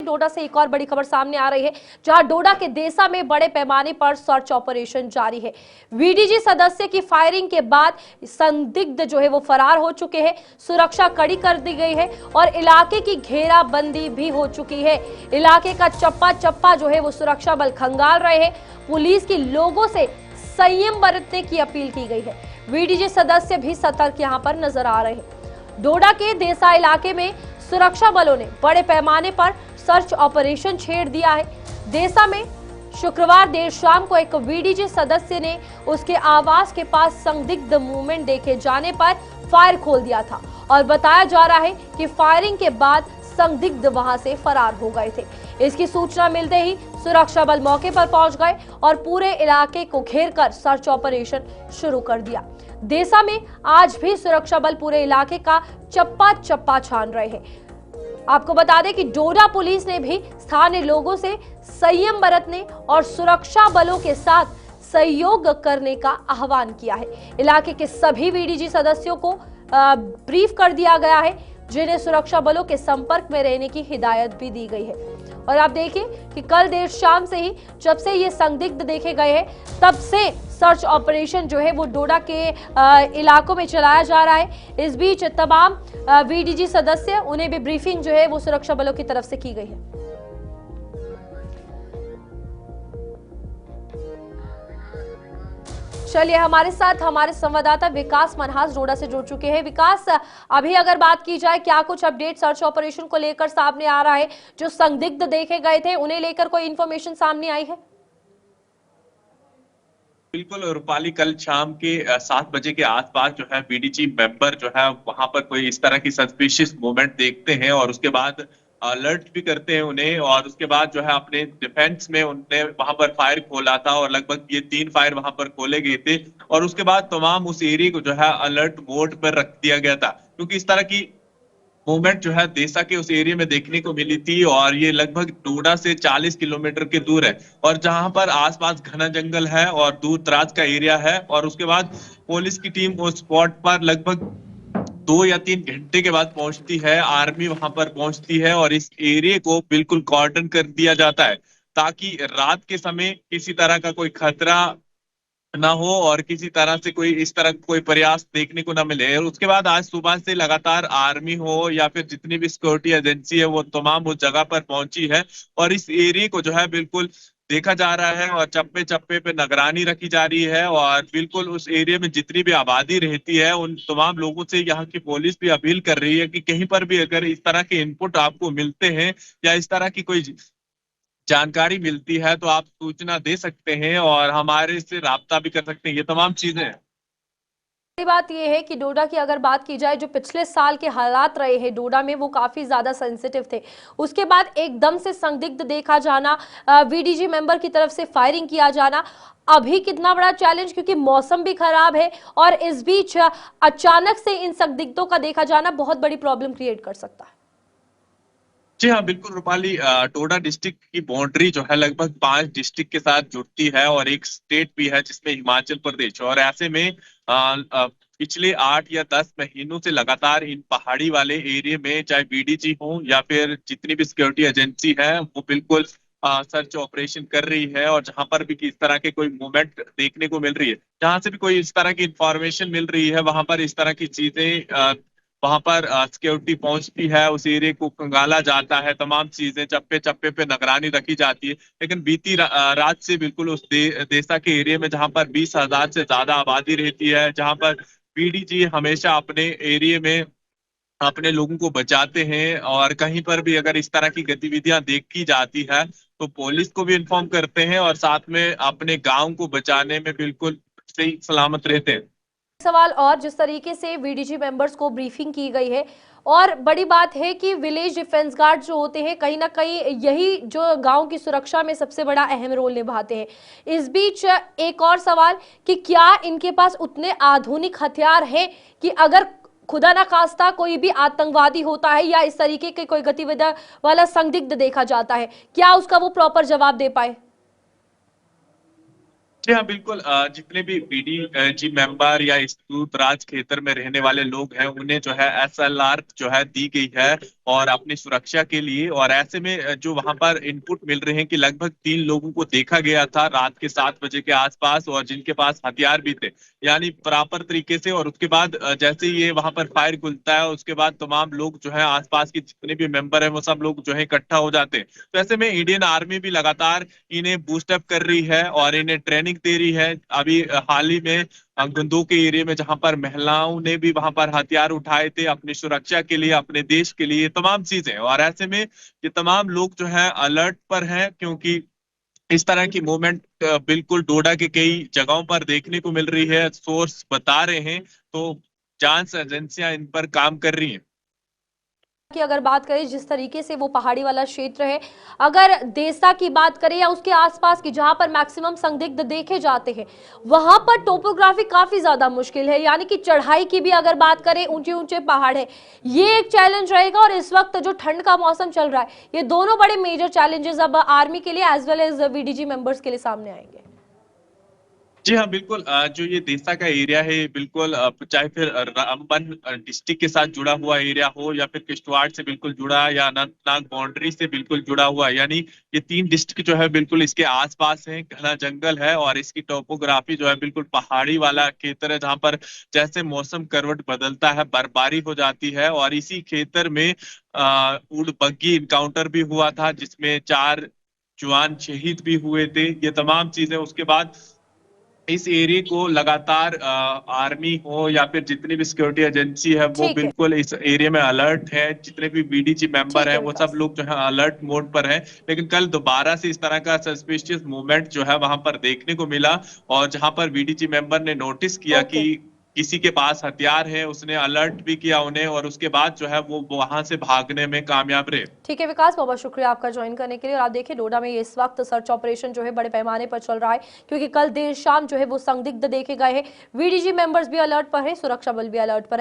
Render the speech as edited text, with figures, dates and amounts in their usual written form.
डोडा से एक और बड़ी खबर सामने आ रही है, जहां डोडा के देसा में बड़े पैमाने पर सर्च ऑपरेशन जारी है। वीडीजी सदस्य की फायरिंग के बाद संदिग्ध जो है वो फरार हो चुके हैं। सुरक्षा कड़ी कर दी गई है और इलाके की घेराबंदी भी हो चुकी है। इलाके का चप्पा चप्पा जो है वो सुरक्षा बल खंगाल रहे हैं। पुलिस की लोगों से संयम बरतने की अपील की गई है। वीडीजी सदस्य भी सतर्क यहां पर नजर आ रहे हैं। डोडा के देसा इलाके में सुरक्षा बलों ने बड़े पैमाने पर सर्च ऑपरेशन छेड़ दिया है। देसा में शुक्रवार देर शाम को एक वीडीजी सदस्य ने उसके आवास के पास संदिग्ध मूवमेंट देखे जाने पर फायर खोल दिया था और बताया जा रहा है कि फायरिंग के बाद संदिग्ध वहां से फरार हो गए थे। इसकी सूचना मिलते ही सुरक्षा बल मौके पर पहुंच गए और पूरे इलाके को घेरकर सर्च ऑपरेशन शुरू कर दिया। देसा में आज भी सुरक्षा बल पूरे इलाके का चप्पा चप्पा छान रहे हैं। आपको बता दें कि डोडा पुलिस ने भी स्थानीय लोगों से संयम बरतने और सुरक्षा बलों के साथ सहयोग करने का आह्वान किया है। इलाके के सभी वीडीजी सदस्यों को ब्रीफ कर दिया गया है, जिन्हें सुरक्षा बलों के संपर्क में रहने की हिदायत भी दी गई है। और आप देखिए कि कल देर शाम से ही जब से ये संदिग्ध देखे गए हैं, तब से सर्च ऑपरेशन जो है वो डोडा के इलाकों में चलाया जा रहा है। इस बीच तमाम वीडीजी सदस्य, उन्हें भी ब्रीफिंग जो है वो सुरक्षा बलों की तरफ से की गई है। चलिए, हमारे साथ हमारे संवाददाता विकास मनहास डोडा से जुड़ चुके हैं। विकास, अभी अगर बात की जाए, क्या कुछ अपडेट सर्च ऑपरेशन को लेकर सामने आ रहा है? जो संदिग्ध देखे गए थे उन्हें लेकर कोई इंफॉर्मेशन सामने आई है? बिल्कुल रूपाली, कल शाम के 7 बजे के आसपास जो है बीडीजी मेंबर जो है वहां पर कोई इस तरह की सस्पिशियस मूवमेंट देखते हैं और उसके बाद अलर्ट भी करते हैं उन्हें, और उसके बाद जो है अपने डिफेंस में उनने वहां पर फायर खोला था और लगभग ये 3 फायर वहां पर खोले गए थे। और उसके बाद तमाम उस एरिया को जो है अलर्ट मोड पर रख दिया गया था, क्योंकि इस तरह की मूवमेंट जो है देसा के उस एरिया में देखने को मिली थी। और ये लगभग डोडा से 40 किलोमीटर के दूर है और जहां पर आसपास घना जंगल है और दूर दराज का एरिया है। और उसके बाद पुलिस की टीम उस स्पॉट पर लगभग 2 या 3 घंटे के बाद पहुंचती है। आर्मी वहां पर पहुंचती है और इस एरिया को बिल्कुल कॉर्डन कर दिया जाता है, ताकि रात के समय किसी तरह का कोई खतरा ना हो और किसी तरह से कोई इस तरह कोई प्रयास देखने को ना मिले। और उसके बाद आज सुबह से लगातार आर्मी हो या फिर जितनी भी सिक्योरिटी एजेंसी है वो तमाम उस जगह पर पहुंची है और इस एरिया को जो है बिल्कुल देखा जा रहा है और चप्पे चप्पे पे निगरानी रखी जा रही है। और बिल्कुल उस एरिया में जितनी भी आबादी रहती है उन तमाम लोगों से यहाँ की पुलिस भी अपील कर रही है कि कहीं पर भी अगर इस तरह के इनपुट आपको मिलते हैं या इस तरह की कोई जानकारी मिलती है तो आप सूचना दे सकते हैं और हमारे से राब्ता भी कर सकते हैं। ये तमाम चीजें हैं। बात यह है कि डोडा की अगर बात की जाए, जो पिछले साल के हालात रहे हैं डोडा में, वो काफी ज्यादा सेंसिटिव थे। उसके बाद एकदम से संदिग्ध देखा जाना, वीडीजी मेंबर की तरफ से फायरिंग किया जाना, अभी कितना बड़ा चैलेंज, क्योंकि मौसम भी खराब है और इस बीच अचानक से इन संदिग्धों का देखा जाना बहुत बड़ी प्रॉब्लम क्रिएट कर सकता है। जी हाँ, बिल्कुल रूपाली, डोडा डिस्ट्रिक्ट की बाउंड्री जो है लगभग 5 डिस्ट्रिक्ट के साथ जुड़ती है और एक स्टेट भी है जिसमें हिमाचल प्रदेश। और ऐसे में पिछले 8 या 10 महीनों से लगातार इन पहाड़ी वाले एरिया में चाहे बीडीजी हो या फिर जितनी भी सिक्योरिटी एजेंसी है वो बिल्कुल सर्च ऑपरेशन कर रही है। और जहां पर भी इस तरह के कोई मूवमेंट देखने को मिल रही है, जहां से भी कोई इस तरह की इंफॉर्मेशन मिल रही है, वहां पर इस तरह की चीजें वहां पर सिक्योरिटी पहुंचती है, उस एरिया को खंगाला जाता है, तमाम चीजें चप्पे चप्पे पे निगरानी रखी जाती है। लेकिन बीती रात से बिल्कुल उस देसा के एरिया में जहां पर 20,000 से ज्यादा आबादी रहती है, जहां पर बीडीजी हमेशा अपने एरिया में अपने लोगों को बचाते हैं और कहीं पर भी अगर इस तरह की गतिविधियां देखी जाती है तो पुलिस को भी इन्फॉर्म करते हैं और साथ में अपने गांव को बचाने में बिल्कुल सही सलामत रहते हैं। सवाल, और जिस तरीके से वीडीजी मेंबर्स को ब्रीफिंग की गई है, और बड़ी बात है कि विलेज डिफेंस गार्ड जो होते हैं कहीं ना कहीं यही जो गांव की सुरक्षा में सबसे बड़ा अहम रोल निभाते हैं। इस बीच एक और सवाल कि क्या इनके पास उतने आधुनिक हथियार हैं कि अगर खुदा ना खास्ता कोई भी आतंकवादी होता है या इस तरीके के कोई गतिविधि वाला संदिग्ध देखा जाता है, क्या उसका वो प्रॉपर जवाब दे पाए? जी हाँ, बिल्कुल, जितने भी बीडीजी मेंबर या इस दूर दराज क्षेत्र में रहने वाले लोग हैं उन्हें जो है एसएलआर जो है दी गई है और अपनी सुरक्षा के लिए। और ऐसे में जो वहां पर इनपुट मिल रहे हैं कि लगभग 3 लोगों को देखा गया था रात के 7 बजे के आसपास, और जिनके पास हथियार भी थे, यानी प्रॉपर तरीके से। और उसके बाद जैसे ही ये वहां पर फायर खुलता है, उसके बाद तमाम लोग जो है आसपास के जितने भी मेंबर हैं वो सब लोग जो है इकट्ठा हो जाते हैं। तो ऐसे में इंडियन आर्मी भी लगातार इन्हें बूस्ट अप कर रही है और इन्हें ट्रेनिंग दे रही है। अभी हाल ही में गंदों के एरिया में जहां पर महिलाओं ने भी वहां पर हथियार उठाए थे अपनी सुरक्षा के लिए, अपने देश के लिए, तमाम चीजें। और ऐसे में ये तमाम लोग जो है अलर्ट पर हैं, क्योंकि इस तरह की मूवमेंट बिल्कुल डोडा के कई जगहों पर देखने को मिल रही है, सोर्स बता रहे हैं। तो जांच एजेंसियां इन पर काम कर रही हैं। की अगर बात करें जिस तरीके से वो पहाड़ी वाला क्षेत्र है, अगर देसा की बात करें या उसके आसपास की जहां पर मैक्सिमम संदिग्ध देखे जाते हैं, वहां पर टोपोग्राफी काफी ज्यादा मुश्किल है, यानी कि चढ़ाई की भी अगर बात करें, ऊंचे ऊंचे पहाड़ है, ये एक चैलेंज रहेगा। और इस वक्त जो ठंड का मौसम चल रहा है, ये दोनों बड़े मेजर चैलेंजेस अब आर्मी के लिए as well as VDG members के लिए सामने आएंगे। जी हाँ, बिल्कुल। जो ये देसा का एरिया है, बिल्कुल चाहे फिर रामबन डिस्ट्रिक्ट के साथ जुड़ा हुआ एरिया हो, या फिर किश्तवाड़ से बिल्कुल जुड़ा, या अनंतनाग बाउंड्री से बिल्कुल जुड़ा हुआ, यानी ये 3 डिस्ट्रिक्ट जो है बिल्कुल इसके आसपास है। घना जंगल है और इसकी टोपोग्राफी जो है बिल्कुल पहाड़ी वाला क्षेत्र है, जहाँ पर जैसे मौसम करवट बदलता है बर्फबारी हो जाती है। और इसी क्षेत्र में उड़ बग्गी इनकाउंटर भी हुआ था, जिसमें 4 जवान शहीद भी हुए थे। ये तमाम चीजें, उसके बाद इस एरिया को लगातार आर्मी हो या फिर जितनी भी सिक्योरिटी एजेंसी है, वो ठीक है। बिल्कुल इस एरिया में अलर्ट है। जितने भी बीडीजी मेंबर ठीक हैं है वो सब विकास। लोग जो है अलर्ट मोड पर हैं। लेकिन कल दोबारा से इस तरह का सस्पिशियस मूवमेंट जो है वहां पर देखने को मिला, और जहां पर बीडीजी मेंबर ने नोटिस किया ओके। कि किसी के पास हथियार है, उसने अलर्ट भी किया उन्हें, और उसके बाद जो है वो वहां से भागने में कामयाब रहे। ठीक है विकास, बहुत बहुत शुक्रिया आपका ज्वाइन करने के लिए। और आप देखिए डोडा में ये इस वक्त सर्च ऑपरेशन जो है बड़े पैमाने पर चल रहा है, क्योंकि कल देर शाम जो है वो संदिग्ध देखे गए हैं। वीडीजी मेंबर्स भी अलर्ट पर है, सुरक्षा बल भी अलर्ट पर है।